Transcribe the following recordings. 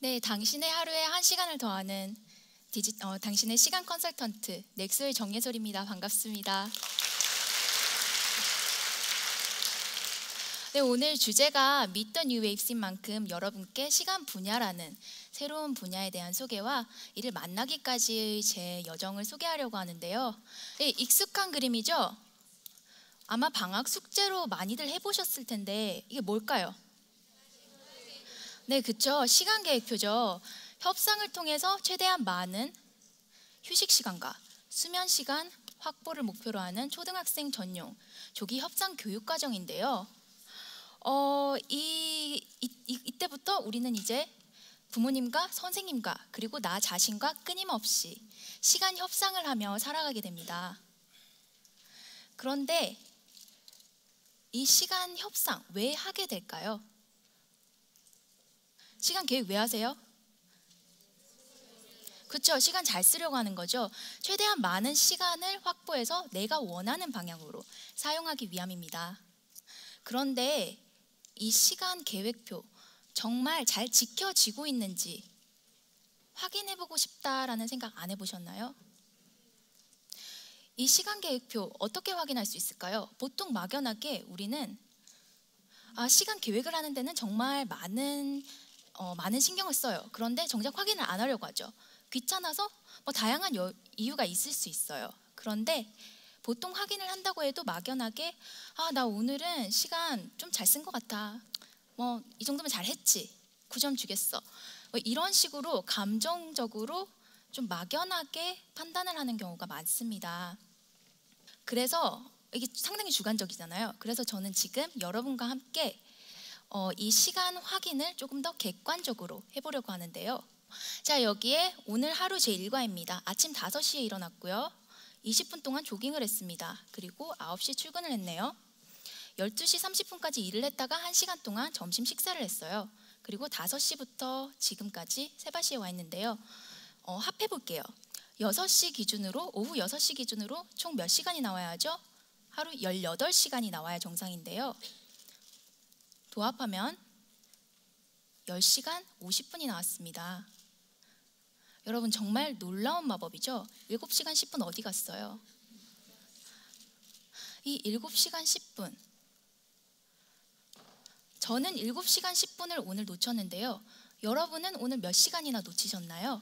네, 당신의 하루에 1시간을 더하는 당신의 시간 컨설턴트 넥소의 정예솔입니다. 반갑습니다. 네, 오늘 주제가 Meet the New Waves인 만큼 여러분께 시간 분야라는 새로운 분야에 대한 소개와 이를 만나기까지의 제 여정을 소개하려고 하는데요. 네, 익숙한 그림이죠? 아마 방학 숙제로 많이들 해보셨을 텐데 이게 뭘까요? 네, 그쵸. 시간 계획표죠. 협상을 통해서 최대한 많은 휴식 시간과 수면 시간 확보를 목표로 하는 초등학생 전용 조기 협상 교육 과정인데요. 이때부터 우리는 이제 부모님과 선생님과 그리고 나 자신과 끊임없이 시간 협상을 하며 살아가게 됩니다. 그런데 이 시간 협상 왜 하게 될까요? 시간 계획 왜 하세요? 그렇죠. 시간 잘 쓰려고 하는 거죠. 최대한 많은 시간을 확보해서 내가 원하는 방향으로 사용하기 위함입니다. 그런데 이 시간 계획표 정말 잘 지켜지고 있는지 확인해보고 싶다라는 생각 안 해보셨나요? 이 시간 계획표 어떻게 확인할 수 있을까요? 보통 막연하게 우리는 시간 계획을 하는 데는 정말 많은 신경을 써요. 그런데 정작 확인을 안 하려고 하죠. 귀찮아서 다양한 이유가 있을 수 있어요. 그런데 보통 확인을 한다고 해도 막연하게 나 오늘은 시간 좀 잘 쓴 것 같아. 이 정도면 잘했지. 9점 주겠어. 이런 식으로 감정적으로 좀 막연하게 판단을 하는 경우가 많습니다. 그래서 이게 상당히 주관적이잖아요. 그래서 저는 지금 여러분과 함께 이 시간 확인을 조금 더 객관적으로 해보려고 하는데요. 자, 여기에 오늘 하루 제 일과입니다. 아침 5시에 일어났고요. 20분 동안 조깅을 했습니다. 그리고 9시 출근을 했네요. 12시 30분까지 일을 했다가 1시간 동안 점심 식사를 했어요. 그리고 5시부터 지금까지 세바시에 와 있는데요. 합해볼게요. 6시 기준으로, 오후 6시 기준으로 총 몇 시간이 나와야 하죠? 하루 18시간이 나와야 정상인데요. 도합하면 10시간 50분이 나왔습니다. 여러분 정말 놀라운 마법이죠? 7시간 10분 어디 갔어요? 이 7시간 10분, 저는 7시간 10분을 오늘 놓쳤는데요. 여러분은 오늘 몇 시간이나 놓치셨나요?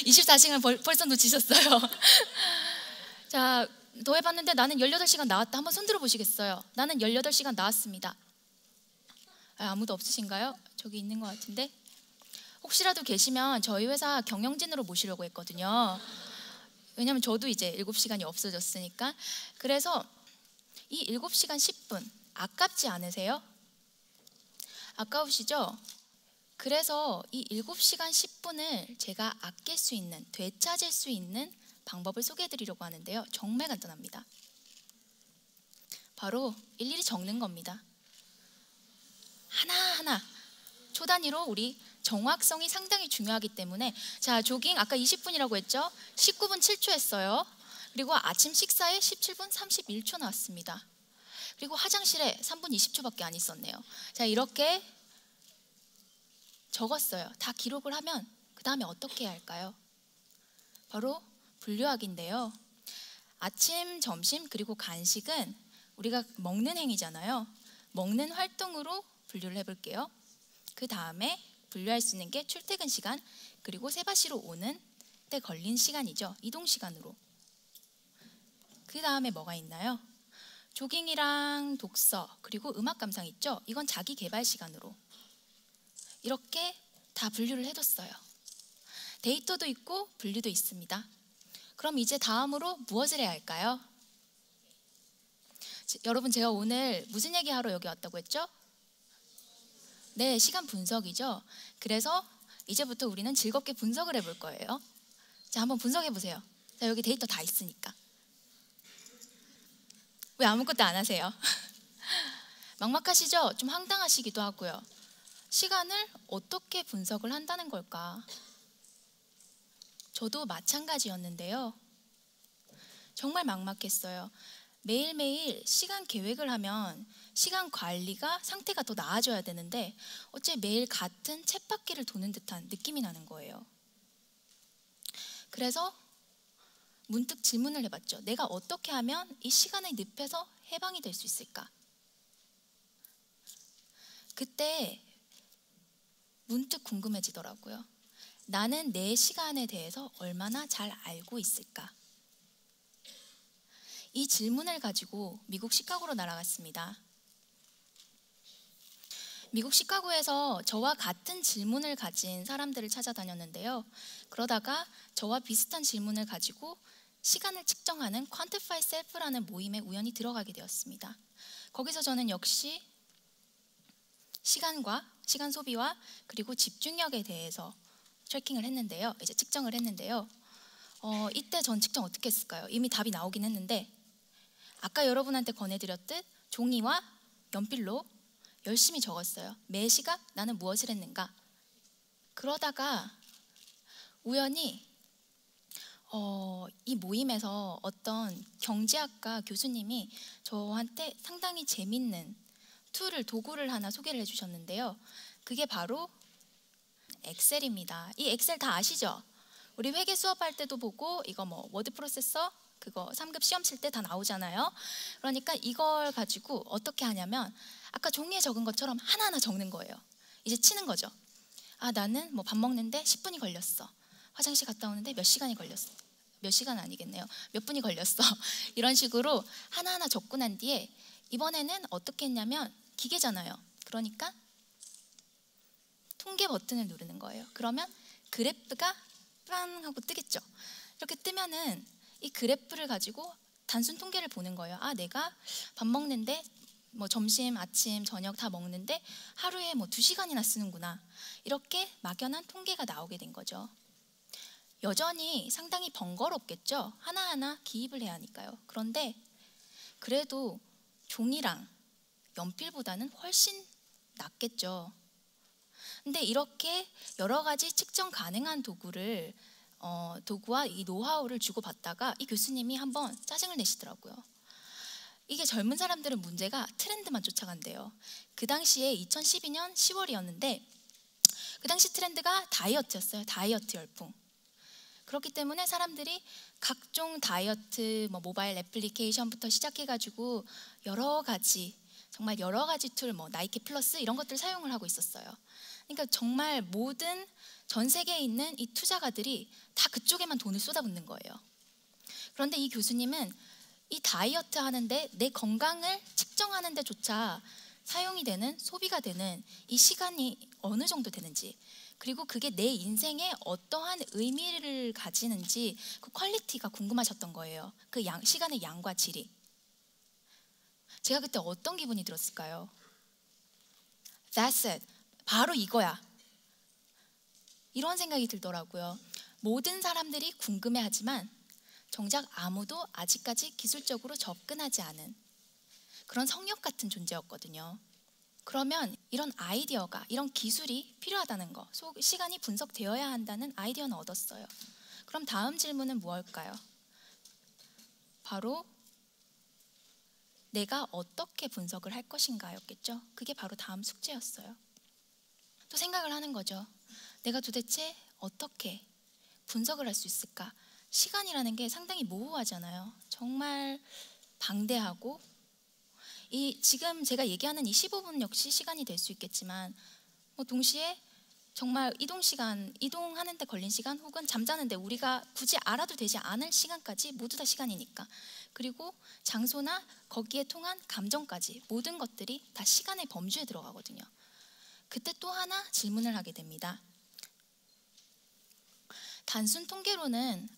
24시간 벌써 놓치셨어요. 자, 더 해봤는데 나는 18시간 나왔다. 한번 손들어 보시겠어요? 나는 18시간 나왔습니다. 아무도 없으신가요? 저기 있는 것 같은데. 혹시라도 계시면 저희 회사 경영진으로 모시려고 했거든요. 왜냐면 저도 이제 7시간이 없어졌으니까. 그래서 이 7시간 10분 아깝지 않으세요? 아까우시죠? 그래서 이 7시간 10분을 제가 아낄 수 있는, 되찾을 수 있는 방법을 소개해 드리려고 하는데요. 정말 간단합니다. 바로 일일이 적는 겁니다. 하나하나 초 단위로 우리 정확성이 상당히 중요하기 때문에, 자, 조깅 아까 20분이라고 했죠? 19분 7초 했어요. 그리고 아침 식사에 17분 31초 나왔습니다. 그리고 화장실에 3분 20초밖에 안 있었네요. 자, 이렇게 적었어요. 다 기록을 하면 그 다음에 어떻게 해야 할까요? 바로 분류하기인데요. 아침, 점심, 그리고 간식은 우리가 먹는 행위잖아요. 먹는 활동으로 분류를 해볼게요. 그 다음에 분류할 수 있는 게 출퇴근 시간, 그리고 세바시로 오는 때 걸린 시간이죠. 이동 시간으로. 그 다음에 뭐가 있나요? 조깅이랑 독서, 그리고 음악 감상 있죠? 이건 자기 개발 시간으로. 이렇게 다 분류를 해뒀어요. 데이터도 있고 분류도 있습니다. 그럼 이제 다음으로 무엇을 해야 할까요? 여러분, 제가 오늘 무슨 얘기하러 여기 왔다고 했죠? 네, 시간 분석이죠. 그래서 이제부터 우리는 즐겁게 분석을 해볼 거예요. 자, 한번 분석해 보세요. 자, 여기 데이터 다 있으니까. 왜 아무것도 안 하세요? 막막하시죠? 좀 황당하시기도 하고요. 시간을 어떻게 분석을 한다는 걸까? 저도 마찬가지였는데요. 정말 막막했어요. 매일매일 시간 계획을 하면 시간 관리가 상태가 더 나아져야 되는데 어째 매일 같은 쳇바퀴를 도는 듯한 느낌이 나는 거예요. 그래서 문득 질문을 해봤죠. 내가 어떻게 하면 이 시간의 늪에서 해방이 될 수 있을까? 그때 문득 궁금해지더라고요. 나는 내 시간에 대해서 얼마나 잘 알고 있을까? 이 질문을 가지고 미국 시카고로 날아갔습니다. 미국 시카고에서 저와 같은 질문을 가진 사람들을 찾아다녔는데요. 그러다가 저와 비슷한 질문을 가지고 시간을 측정하는 Quantify Self라는 모임에 우연히 들어가게 되었습니다. 거기서 저는 역시 시간 소비와 그리고 집중력에 대해서 트래킹을 했는데요. 이제 측정을 했는데요. 이때 전 측정 어떻게 했을까요? 이미 답이 나오긴 했는데 아까 여러분한테 권해드렸듯 종이와 연필로 열심히 적었어요. 매 시각 나는 무엇을 했는가? 그러다가 우연히 이 모임에서 어떤 경제학과 교수님이 저한테 상당히 재밌는 도구를 하나 소개를 해주셨는데요. 그게 바로 엑셀입니다. 이 엑셀 다 아시죠? 우리 회계 수업할 때도 보고 이거 뭐 워드 프로세서 그거 3급 시험 칠 때 다 나오잖아요. 그러니까 이걸 가지고 어떻게 하냐면 아까 종이에 적은 것처럼 하나하나 적는 거예요. 이제 치는 거죠. 아, 나는 뭐 밥 먹는데 10분이 걸렸어. 화장실 갔다 오는데 몇 시간이 걸렸어. 몇 시간 아니겠네요. 몇 분이 걸렸어. 이런 식으로 하나하나 적고 난 뒤에 이번에는 어떻게 했냐면 기계잖아요. 그러니까 통계 버튼을 누르는 거예요. 그러면 그래프가 빵 하고 뜨겠죠. 이렇게 뜨면은 이 그래프를 가지고 단순 통계를 보는 거예요. 아, 내가 밥 먹는데 뭐 점심, 아침, 저녁 다 먹는데 하루에 뭐 2시간이나 쓰는구나. 이렇게 막연한 통계가 나오게 된 거죠. 여전히 상당히 번거롭겠죠. 하나하나 기입을 해야 하니까요. 그런데 그래도 종이랑 연필보다는 훨씬 낫겠죠. 근데 이렇게 여러 가지 측정 가능한 도구와 이 노하우를 주고받다가 이 교수님이 한번 짜증을 내시더라고요. 이게 젊은 사람들은 문제가 트렌드만 쫓아간대요. 그 당시에 2012년 10월이었는데 그 당시 트렌드가 다이어트였어요. 다이어트 열풍. 그렇기 때문에 사람들이 각종 다이어트 모바일 애플리케이션부터 시작해가지고 정말 여러 가지 툴, 나이키 플러스 이런 것들 사용을 하고 있었어요. 그러니까 정말 모든 전 세계에 있는 이 투자가들이 다 그쪽에만 돈을 쏟아붓는 거예요. 그런데 이 교수님은 이 다이어트 하는데 내 건강을 측정하는 데조차 사용이 되는, 소비가 되는 이 시간이 어느 정도 되는지, 그리고 그게 내 인생에 어떠한 의미를 가지는지 그 퀄리티가 궁금하셨던 거예요. 그 시간의 양과 질이. 제가 그때 어떤 기분이 들었을까요? That's it. 바로 이거야. 이런 생각이 들더라고요. 모든 사람들이 궁금해하지만 정작 아무도 아직까지 기술적으로 접근하지 않은 그런 성역 같은 존재였거든요. 그러면 이런 아이디어가, 이런 기술이 필요하다는 거, 시간이 분석되어야 한다는 아이디어는 얻었어요. 그럼 다음 질문은 무엇일까요? 바로 내가 어떻게 분석을 할 것인가였겠죠. 그게 바로 다음 숙제였어요. 또 생각을 하는 거죠. 내가 도대체 어떻게 분석을 할 수 있을까? 시간이라는 게 상당히 모호하잖아요. 정말 방대하고 지금 제가 얘기하는 이 15분 역시 시간이 될 수 있겠지만 동시에 정말 이동하는 데 걸린 시간 혹은 잠자는데 우리가 굳이 알아도 되지 않을 시간까지 모두 다 시간이니까. 그리고 장소나 거기에 통한 감정까지 모든 것들이 다 시간의 범주에 들어가거든요. 그때 또 하나 질문을 하게 됩니다. 단순 통계로는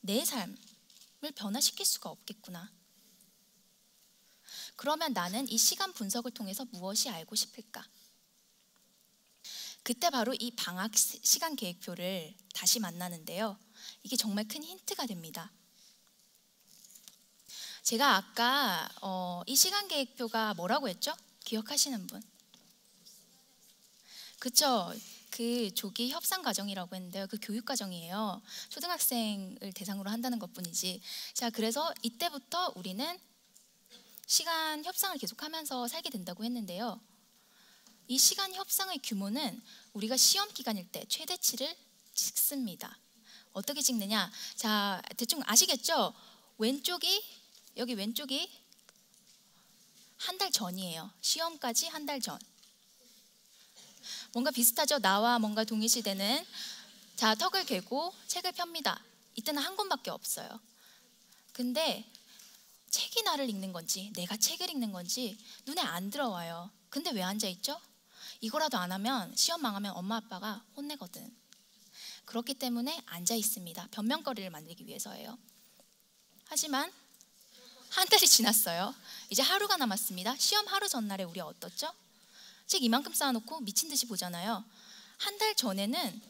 내 삶을 변화시킬 수가 없겠구나. 그러면 나는 이 시간 분석을 통해서 무엇이 알고 싶을까? 그때 바로 이 방학 시간 계획표를 다시 만나는데요. 이게 정말 큰 힌트가 됩니다. 제가 아까 이 시간 계획표가 뭐라고 했죠? 기억하시는 분? 그쵸? 그 조기 협상 과정이라고 했는데요. 그 교육 과정이에요. 초등학생을 대상으로 한다는 것뿐이지. 자, 그래서 이때부터 우리는 시간 협상을 계속하면서 살게 된다고 했는데요. 이 시간 협상의 규모는 우리가 시험 기간일 때 최대치를 찍습니다. 어떻게 찍느냐? 자, 대충 아시겠죠? 여기 왼쪽이 한 달 전이에요. 시험까지 한 달 전. 뭔가 비슷하죠? 나와 뭔가 동일시되는. 자, 턱을 개고 책을 펴니다. 이때는 한 권밖에 없어요. 근데 책이 나를 읽는 건지 내가 책을 읽는 건지 눈에 안 들어와요. 근데 왜 앉아있죠? 이거라도 안 하면 시험 망하면 엄마 아빠가 혼내거든. 그렇기 때문에 앉아있습니다. 변명거리를 만들기 위해서예요. 하지만 한 달이 지났어요. 이제 하루가 남았습니다. 시험 하루 전날에 우리 어떻죠? 책 이만큼 쌓아놓고 미친 듯이 보잖아요. 한 달 전에는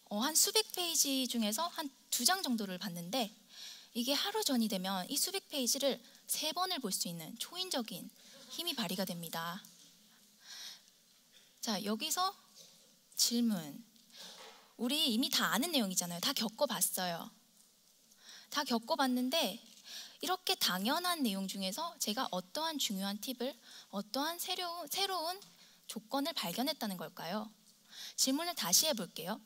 한 수백 페이지 중에서 한 2장 정도를 봤는데, 이게 하루 전이 되면 이 수백 페이지를 3번을 볼 수 있는 초인적인 힘이 발휘가 됩니다. 자, 여기서 질문. 우리 이미 다 아는 내용이잖아요. 다 겪어봤어요. 다 겪어봤는데 이렇게 당연한 내용 중에서 제가 어떠한 중요한 팁을, 어떠한 새로운 조건을 발견했다는 걸까요? 질문을 다시 해볼게요.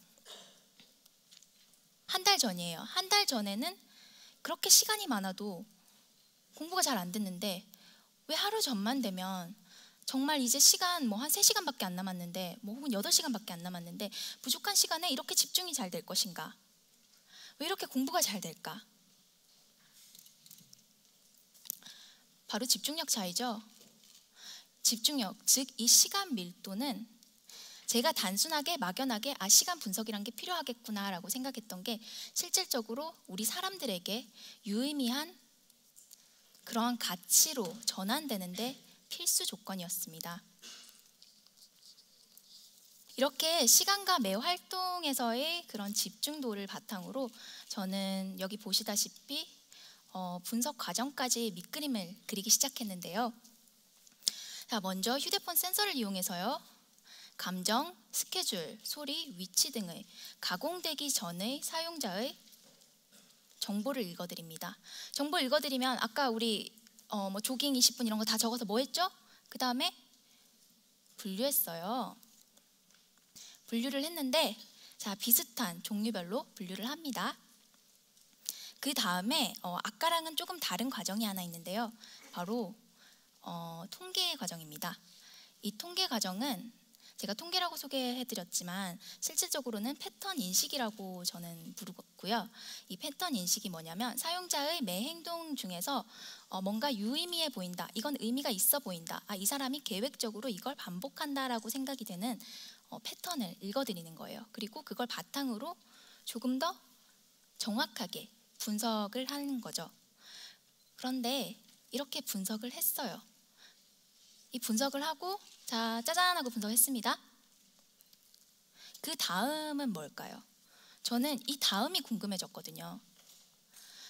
한 달 전이에요. 한 달 전에는 그렇게 시간이 많아도 공부가 잘 안 됐는데 왜 하루 전만 되면 정말 이제 시간 한 3시간밖에 안 남았는데 혹은 8시간밖에 안 남았는데 부족한 시간에 이렇게 집중이 잘 될 것인가? 왜 이렇게 공부가 잘 될까? 바로 집중력 차이죠. 집중력, 즉 이 시간 밀도는 제가 단순하게 막연하게 시간 분석이란 게 필요하겠구나라고 생각했던 게 실질적으로 우리 사람들에게 유의미한 그러한 가치로 전환되는데 필수 조건이었습니다. 이렇게 시간과 매 활동에서의 그런 집중도를 바탕으로 저는 여기 보시다시피 분석 과정까지 밑그림을 그리기 시작했는데요. 자, 먼저 휴대폰 센서를 이용해서요. 감정, 스케줄, 소리, 위치 등의 가공되기 전의 사용자의 정보를 읽어드립니다. 정보 읽어드리면 아까 우리 조깅 20분 이런 거 다 적어서 뭐 했죠? 그 다음에 분류했어요. 분류를 했는데 자, 비슷한 종류별로 분류를 합니다. 그 다음에 아까랑은 조금 다른 과정이 하나 있는데요. 바로 통계 과정입니다. 이 통계 과정은 제가 통계라고 소개해드렸지만 실질적으로는 패턴 인식이라고 저는 부르고요. 이 패턴 인식이 뭐냐면 사용자의 매 행동 중에서 뭔가 유의미해 보인다. 이건 의미가 있어 보인다. 이 사람이 계획적으로 이걸 반복한다라고 생각이 되는 패턴을 읽어드리는 거예요. 그리고 그걸 바탕으로 조금 더 정확하게 분석을 하는 거죠. 그런데 이렇게 분석을 했어요. 이 분석을 하고 자, 짜잔 하고 분석했습니다. 그 다음은 뭘까요? 저는 이 다음이 궁금해졌거든요.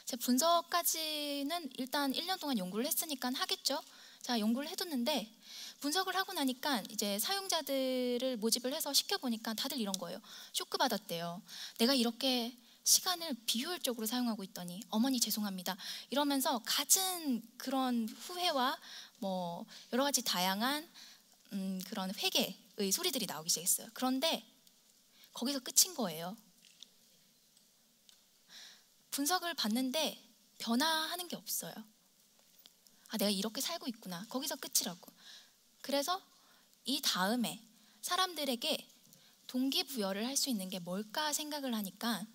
제 분석까지는 일단 1년 동안 연구를 했으니까 하겠죠. 자, 연구를 해뒀는데 분석을 하고 나니까 이제 사용자들을 모집을 해서 시켜보니까 다들 이런 거예요. 쇼크 받았대요. 내가 이렇게 시간을 비효율적으로 사용하고 있더니 어머니 죄송합니다 이러면서 갖은 그런 후회와 여러 가지 다양한 그런 회개의 소리들이 나오기 시작했어요. 그런데 거기서 끝인 거예요. 분석을 봤는데 변화하는 게 없어요. 내가 이렇게 살고 있구나. 거기서 끝이라고. 그래서 이 다음에 사람들에게 동기부여를 할 수 있는 게 뭘까 생각을 하니까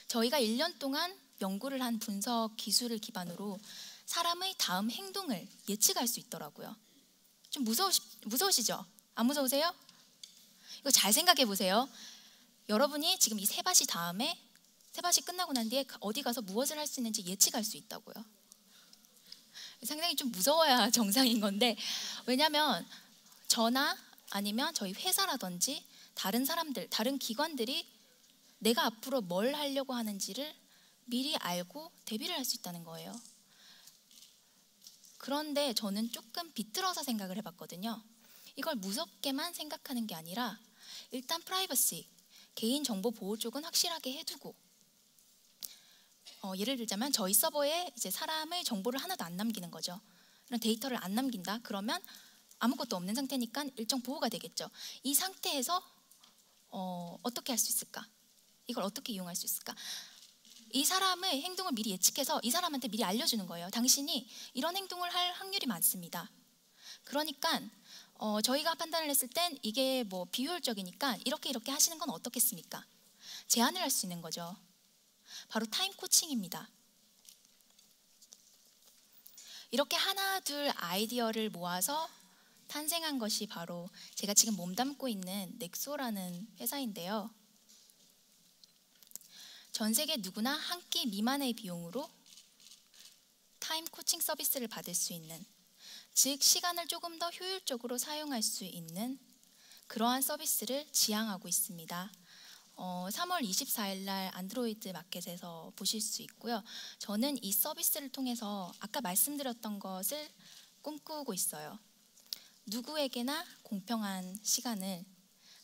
저희가 1년 동안 연구를 한 분석 기술을 기반으로 사람의 다음 행동을 예측할 수 있더라고요. 좀 무서우시죠? 안 무서우세요? 이거 잘 생각해 보세요. 여러분이 지금 이 세밭이 다음에 세밭이 끝나고 난 뒤에 어디 가서 무엇을 할 수 있는지 예측할 수 있다고요. 상당히 좀 무서워야 정상인 건데 왜냐하면 저나 아니면 저희 회사라든지 다른 사람들, 다른 기관들이 내가 앞으로 뭘 하려고 하는지를 미리 알고 대비를 할 수 있다는 거예요. 그런데 저는 조금 비틀어서 생각을 해봤거든요. 이걸 무섭게만 생각하는 게 아니라 일단 프라이버시, 개인정보 보호 쪽은 확실하게 해두고 예를 들자면 저희 서버에 이제 사람의 정보를 하나도 안 남기는 거죠. 이런 데이터를 안 남긴다. 그러면 아무것도 없는 상태니까 일정 보호가 되겠죠. 이 상태에서 어떻게 할 수 있을까? 이걸 어떻게 이용할 수 있을까? 이 사람의 행동을 미리 예측해서 이 사람한테 미리 알려주는 거예요. 당신이 이런 행동을 할 확률이 많습니다. 그러니까 저희가 판단을 했을 땐 이게 뭐 비효율적이니까 이렇게 하시는 건 어떻겠습니까? 제안을 할 수 있는 거죠. 바로 타임 코칭입니다. 이렇게 하나 둘 아이디어를 모아서 탄생한 것이 바로 제가 지금 몸담고 있는 넥소라는 회사인데요. 전 세계 누구나 한 끼 미만의 비용으로 타임 코칭 서비스를 받을 수 있는, 즉 시간을 조금 더 효율적으로 사용할 수 있는 그러한 서비스를 지향하고 있습니다. 3월 24일 날 안드로이드 마켓에서 보실 수 있고요. 저는 이 서비스를 통해서 아까 말씀드렸던 것을 꿈꾸고 있어요. 누구에게나 공평한 시간을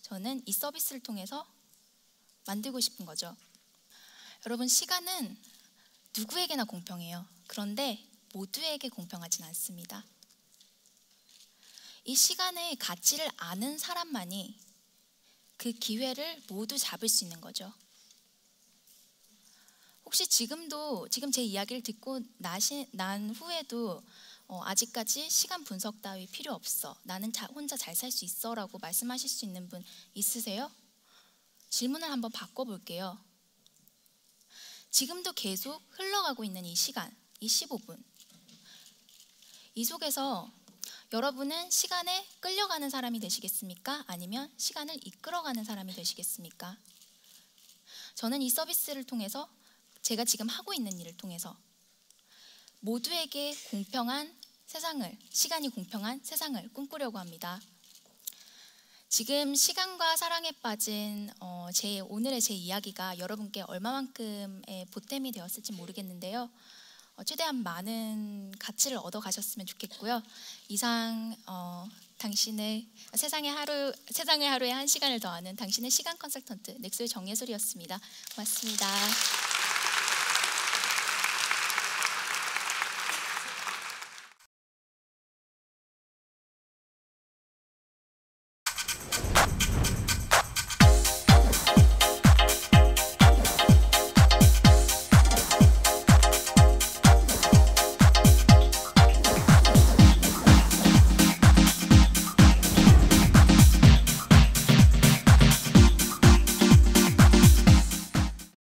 저는 이 서비스를 통해서 만들고 싶은 거죠. 여러분, 시간은 누구에게나 공평해요. 그런데 모두에게 공평하진 않습니다. 이 시간의 가치를 아는 사람만이 그 기회를 모두 잡을 수 있는 거죠. 혹시 지금 제 이야기를 듣고 난 후에도 아직까지 시간 분석 따위 필요 없어, 나는 혼자 잘 살 수 있어 라고 말씀하실 수 있는 분 있으세요? 질문을 한번 바꿔볼게요. 지금도 계속 흘러가고 있는 이 시간, 이 15분, 이 속에서 여러분은 시간에 끌려가는 사람이 되시겠습니까? 아니면 시간을 이끌어가는 사람이 되시겠습니까? 저는 이 서비스를 통해서, 제가 지금 하고 있는 일을 통해서 모두에게 공평한 세상을, 시간이 공평한 세상을 꿈꾸려고 합니다. 지금 시간과 사랑에 빠진 오늘의 제 이야기가 여러분께 얼마만큼의 보탬이 되었을지 모르겠는데요. 최대한 많은 가치를 얻어 가셨으면 좋겠고요. 이상 당신의 세상의 하루에 한 시간을 더하는 당신의 시간 컨설턴트 넥소의 정예솔이었습니다. 고맙습니다.